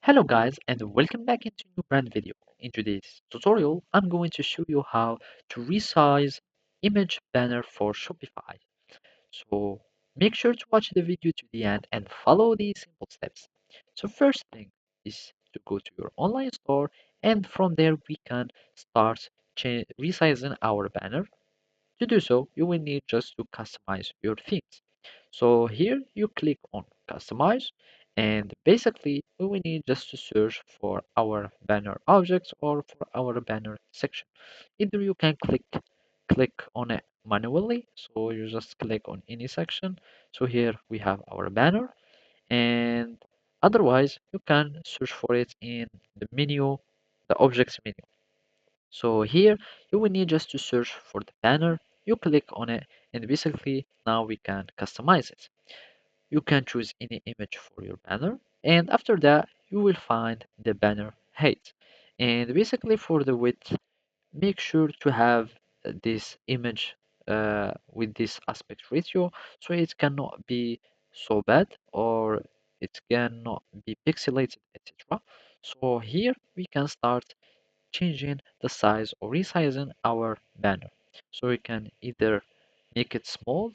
Hello guys and welcome back into a new brand video. In today's tutorial, I'm going to show you how to resize image banner for Shopify. So make sure to watch the video to the end and follow these simple steps. So first thing is to go to your online store and from there we can start resizing our banner. To do so, you will need just to customize your themes. So here you click on customize and basically we will need just to search for our banner objects or for our banner section. Either you can click on it manually, so you just click on any section. So here we have our banner and otherwise you can search for it in the menu, the objects menu. So here you will need just to search for the banner. You click on it and basically now we can customize it. You can choose any image for your banner and after that you will find the banner height. And basically for the width, make sure to have this image with this aspect ratio so it cannot be so bad or it cannot be pixelated, etc. So here we can start changing the size or resizing our banner. So we can either make it small,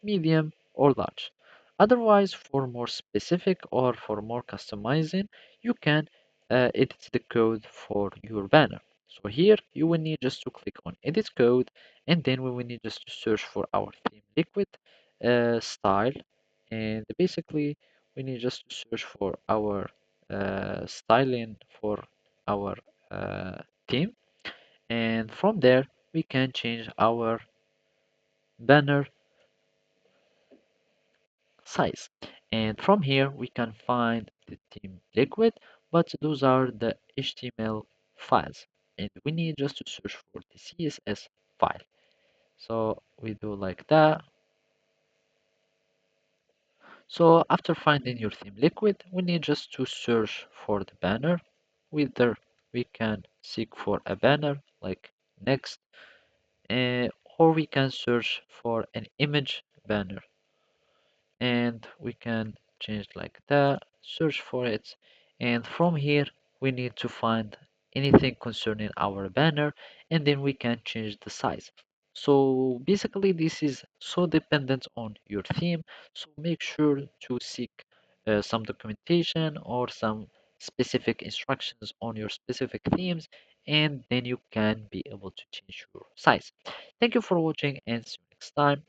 medium, or large. Otherwise, for more specific or for more customizing, you can edit the code for your banner. So here you will need just to click on edit code and then we will need just to search for our theme liquid style and basically we need just to search for our styling for our uh, theme and from there we can change our banner size and from here we can find the theme liquid but those are the HTML files and we need just to search for the CSS file. So we do like that. So after finding your theme liquid we need just to search for the banner. Whether we can seek for a banner like next uh, or we can search for an image banner and we can change like that, search for it, and from here we need to find anything concerning our banner and then we can change the size. So basically this is so dependent on your theme, so make sure to seek some documentation or some specific instructions on your specific themes and then you can be able to change your size. Thank you for watching and see you next time.